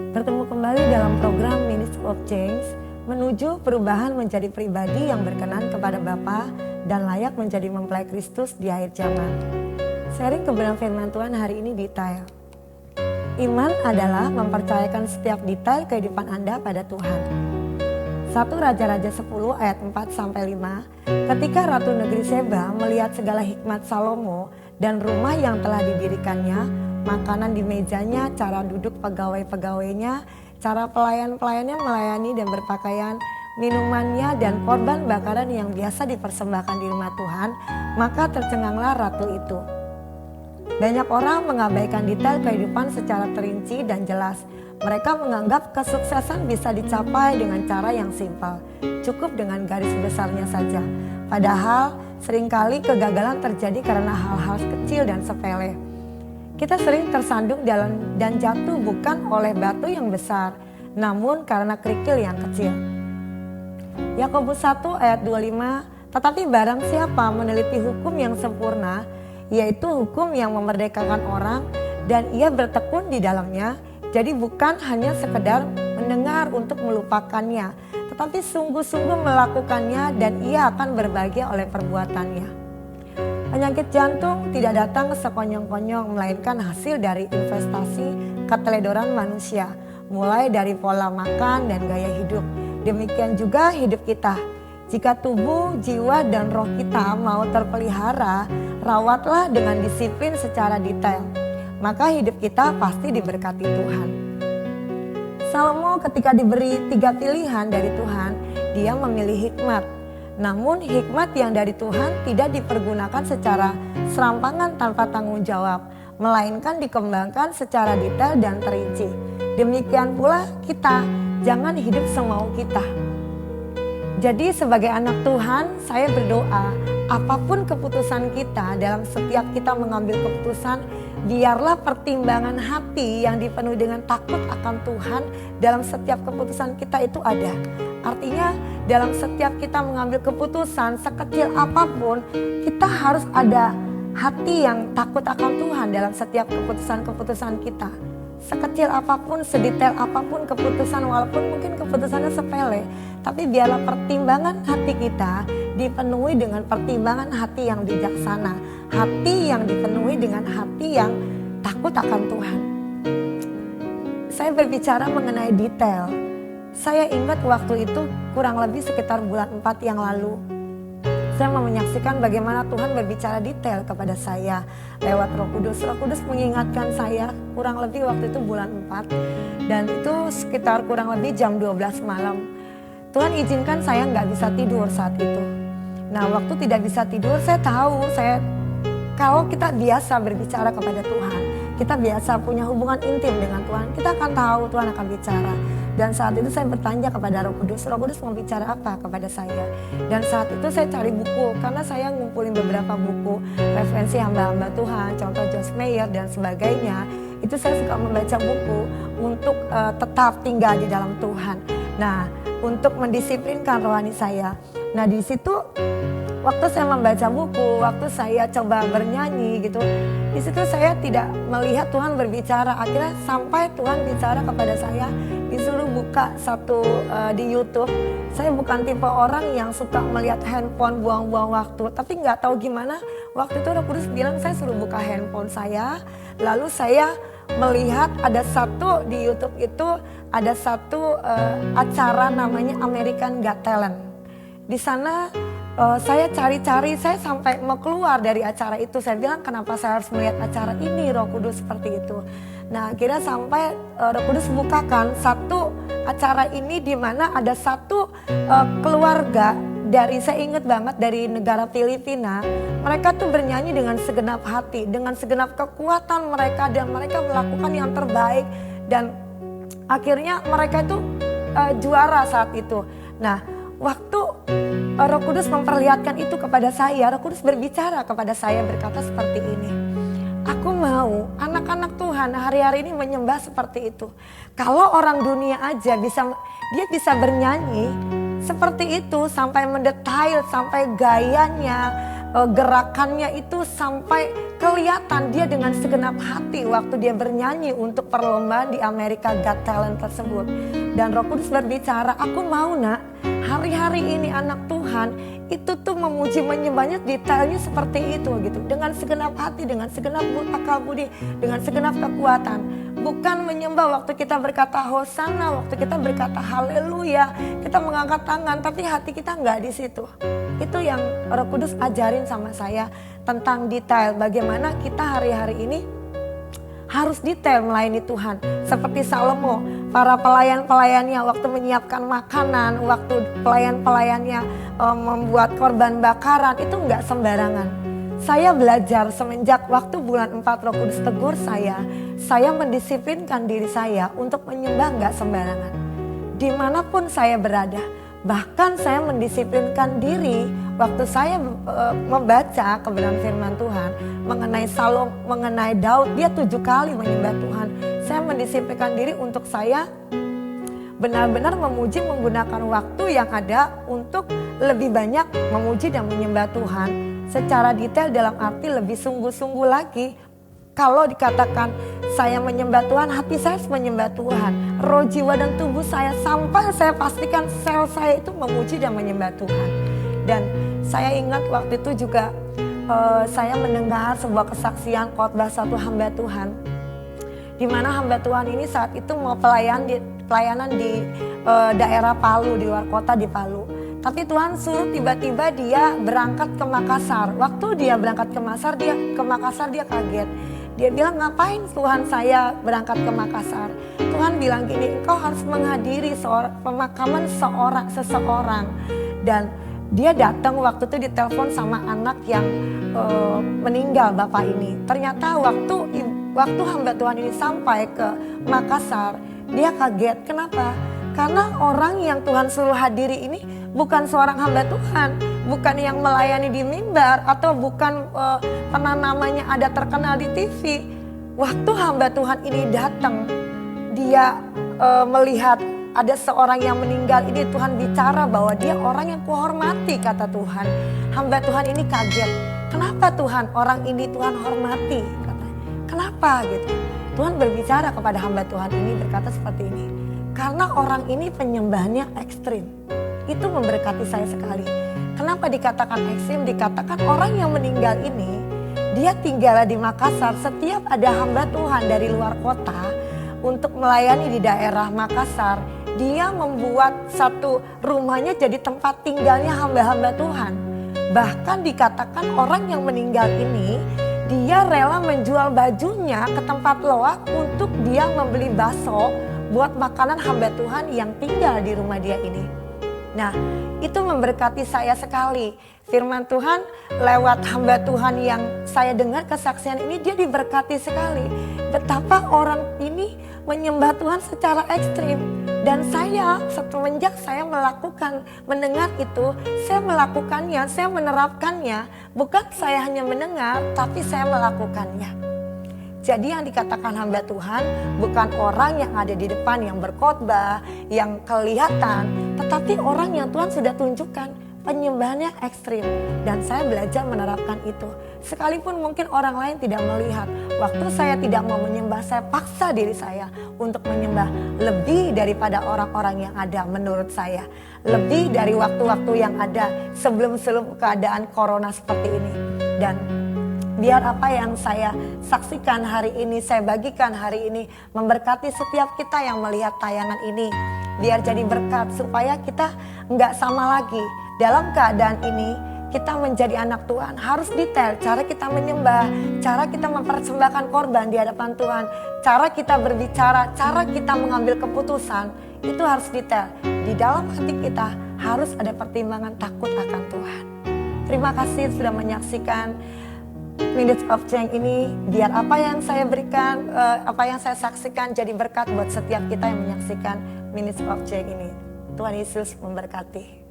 Bertemu kembali dalam program Ministry of Change, menuju perubahan menjadi pribadi yang berkenan kepada Bapa dan layak menjadi mempelai Kristus di akhir zaman. Sharing kebenaran firman Tuhan hari ini detail. Iman adalah mempercayakan setiap detail kehidupan Anda pada Tuhan. 1 Raja-Raja 10 ayat 4-5, ketika Ratu Negeri Seba melihat segala hikmat Salomo dan rumah yang telah didirikannya, makanan di mejanya, cara duduk pegawai-pegawainya, cara pelayan-pelayannya melayani dan berpakaian, minumannya dan korban bakaran yang biasa dipersembahkan di rumah Tuhan, maka tercenganglah ratu itu. Banyak orang mengabaikan detail kehidupan secara terinci dan jelas. Mereka menganggap kesuksesan bisa dicapai dengan cara yang simpel, cukup dengan garis besarnya saja. Padahal seringkali kegagalan terjadi karena hal-hal kecil dan sepele. Kita sering tersandung dan jatuh bukan oleh batu yang besar, namun karena kerikil yang kecil. Yakobus 1 ayat 25, tetapi barang siapa meneliti hukum yang sempurna, yaitu hukum yang memerdekakan orang, dan ia bertekun di dalamnya, jadi bukan hanya sekedar mendengar untuk melupakannya, tetapi sungguh-sungguh melakukannya dan ia akan berbahagia oleh perbuatannya. Penyakit jantung tidak datang sekonyong-konyong, melainkan hasil dari investasi keteledoran manusia, mulai dari pola makan dan gaya hidup. Demikian juga hidup kita. Jika tubuh, jiwa, dan roh kita mau terpelihara, rawatlah dengan disiplin secara detail. Maka hidup kita pasti diberkati Tuhan. Salomo ketika diberi 3 pilihan dari Tuhan, dia memilih hikmat. Namun hikmat yang dari Tuhan tidak dipergunakan secara serampangan tanpa tanggung jawab, melainkan dikembangkan secara detail dan terinci. Demikian pula kita, jangan hidup semau kita. Jadi sebagai anak Tuhan, saya berdoa apapun keputusan kita, dalam setiap kita mengambil keputusan, biarlah pertimbangan hati yang dipenuhi dengan takut akan Tuhan dalam setiap keputusan kita itu ada. Artinya dalam setiap kita mengambil keputusan sekecil apapun, kita harus ada hati yang takut akan Tuhan dalam setiap keputusan-keputusan kita. Sekecil apapun, sedetail apapun keputusan, walaupun mungkin keputusannya sepele, tapi biarlah pertimbangan hati kita dipenuhi dengan pertimbangan hati yang bijaksana, hati yang dipenuhi dengan hati yang takut akan Tuhan. Saya berbicara mengenai detail. Saya ingat waktu itu kurang lebih sekitar bulan 4 yang lalu. Saya mau menyaksikan bagaimana Tuhan berbicara detail kepada saya lewat Roh Kudus. Roh Kudus mengingatkan saya kurang lebih waktu itu bulan 4. Dan itu sekitar kurang lebih jam 12 malam. Tuhan izinkan saya nggak bisa tidur saat itu. Nah, waktu tidak bisa tidur, saya tahu kalau kita biasa berbicara kepada Tuhan, kita biasa punya hubungan intim dengan Tuhan, kita akan tahu Tuhan akan bicara. Dan saat itu saya bertanya kepada Roh Kudus mau bicara apa kepada saya. Dan saat itu saya cari buku, karena saya ngumpulin beberapa buku referensi hamba-hamba Tuhan, contoh Joyce Meyer dan sebagainya. Itu saya suka membaca buku untuk tetap tinggal di dalam Tuhan. Nah, untuk mendisiplinkan rohani saya. Nah, di situ waktu saya membaca buku, waktu saya coba bernyanyi gitu, di situ saya tidak melihat Tuhan berbicara. Akhirnya sampai Tuhan bicara kepada saya, disuruh buka di YouTube. Saya bukan tipe orang yang suka melihat handphone buang-buang waktu, tapi nggak tahu gimana waktu itu Roh Kudus bilang saya suruh buka handphone saya, lalu saya melihat ada di YouTube itu ada acara namanya American Got Talent. Di sana saya cari-cari, saya sampai mau keluar dari acara itu. Saya bilang, kenapa saya harus melihat acara ini, Roh Kudus, seperti itu. Nah, akhirnya sampai Roh Kudus bukakan satu acara ini di mana ada keluarga saya ingat banget dari negara Filipina. Mereka tuh bernyanyi dengan segenap hati, dengan segenap kekuatan mereka, dan mereka melakukan yang terbaik. Dan akhirnya mereka itu juara saat itu. Nah, waktu Roh Kudus memperlihatkan itu kepada saya, Roh Kudus berbicara kepada saya berkata seperti ini. Aku mau anak-anak Tuhan hari-hari ini menyembah seperti itu. Kalau orang dunia aja dia bisa bernyanyi seperti itu, sampai mendetail, sampai gayanya, gerakannya itu sampai kelihatan dia dengan segenap hati waktu dia bernyanyi untuk perlombaan di Amerika Got Talent tersebut. Dan Roh Kudus berbicara, aku mau nak, hari-hari ini anak Tuhan itu tuh memuji menyembahnya detailnya seperti itu gitu. Dengan segenap hati, dengan segenap akal budi, dengan segenap kekuatan. Bukan menyembah waktu kita berkata Hosana, waktu kita berkata haleluya, kita mengangkat tangan, tapi hati kita nggak di situ. Itu yang Roh Kudus ajarin sama saya tentang detail. Bagaimana kita hari-hari ini harus detail melayani Tuhan. Seperti Salomo, para pelayan-pelayannya waktu menyiapkan makanan, waktu pelayan-pelayannya membuat korban bakaran, itu nggak sembarangan. Saya belajar semenjak waktu bulan 4 Roh Kudus tegur saya mendisiplinkan diri saya untuk menyembah nggak sembarangan. Dimanapun saya berada, bahkan saya mendisiplinkan diri waktu saya membaca kebenaran firman Tuhan mengenai mengenai Daud, dia 7 kali menyembah Tuhan. Saya mendisiplinkan diri untuk saya benar-benar memuji menggunakan waktu yang ada untuk lebih banyak memuji dan menyembah Tuhan. Secara detail dalam arti lebih sungguh-sungguh lagi. Kalau dikatakan saya menyembah Tuhan, hati saya menyembah Tuhan. Roh, jiwa dan tubuh saya sampai saya pastikan sel saya itu memuji dan menyembah Tuhan. Dan saya ingat waktu itu juga saya mendengar sebuah kesaksian khotbah satu hamba Tuhan. Di mana hamba Tuhan ini saat itu mau pelayanan di daerah Palu, di luar kota di Palu. Tapi Tuhan suruh tiba-tiba dia berangkat ke Makassar. Waktu dia berangkat ke Makassar dia kaget. Dia bilang, ngapain Tuhan saya berangkat ke Makassar? Tuhan bilang gini, engkau harus menghadiri pemakaman seseorang. Dan dia datang waktu itu ditelepon sama anak yang meninggal bapak ini. Ternyata waktu hamba Tuhan ini sampai ke Makassar, dia kaget. Kenapa? Karena orang yang Tuhan suruh hadiri ini bukan seorang hamba Tuhan, bukan yang melayani di mimbar, atau bukan pernah namanya ada terkenal di TV. Waktu hamba Tuhan ini datang, dia melihat ada seorang yang meninggal. Ini Tuhan bicara bahwa dia orang yang kuhormati, kata Tuhan. Hamba Tuhan ini kaget. Kenapa Tuhan orang ini Tuhan hormati? Katanya. Kenapa gitu? Tuhan berbicara kepada hamba Tuhan ini berkata seperti ini. Karena orang ini penyembahannya ekstrim. Itu memberkati saya sekali. Kenapa dikatakan ekstrim? Dikatakan orang yang meninggal ini, dia tinggal di Makassar. Setiap ada hamba Tuhan dari luar kota untuk melayani di daerah Makassar, dia membuat satu rumahnya jadi tempat tinggalnya hamba-hamba Tuhan. Bahkan dikatakan orang yang meninggal ini, dia rela menjual bajunya ke tempat loak untuk dia membeli bakso buat makanan hamba Tuhan yang tinggal di rumah dia ini. Nah, itu memberkati saya sekali. Firman Tuhan lewat hamba Tuhan yang saya dengar kesaksian ini, dia diberkati sekali. Betapa orang ini menyembah Tuhan secara ekstrim. Dan saya semenjak saya mendengar itu, saya melakukannya, saya menerapkannya. Bukan saya hanya mendengar, tapi saya melakukannya. Jadi yang dikatakan hamba Tuhan bukan orang yang ada di depan yang berkhotbah, yang kelihatan, tetapi orang yang Tuhan sudah tunjukkan penyembahannya ekstrim. Dan saya belajar menerapkan itu. Sekalipun mungkin orang lain tidak melihat, waktu saya tidak mau menyembah, saya paksa diri saya untuk menyembah lebih daripada orang-orang yang ada menurut saya. Lebih dari waktu-waktu yang ada sebelum keadaan corona seperti ini. Dan biar apa yang saya saksikan hari ini, saya bagikan hari ini, memberkati setiap kita yang melihat tayangan ini. Biar jadi berkat supaya kita nggak sama lagi. Dalam keadaan ini kita menjadi anak Tuhan harus detail. Cara kita menyembah, cara kita mempersembahkan korban di hadapan Tuhan, cara kita berbicara, cara kita mengambil keputusan, itu harus detail. Di dalam hati kita harus ada pertimbangan takut akan Tuhan. Terima kasih sudah menyaksikan Minutes of Change ini. Biar apa yang saya berikan, apa yang saya saksikan jadi berkat buat setiap kita yang menyaksikan Minutes of Change ini. Tuhan Yesus memberkati.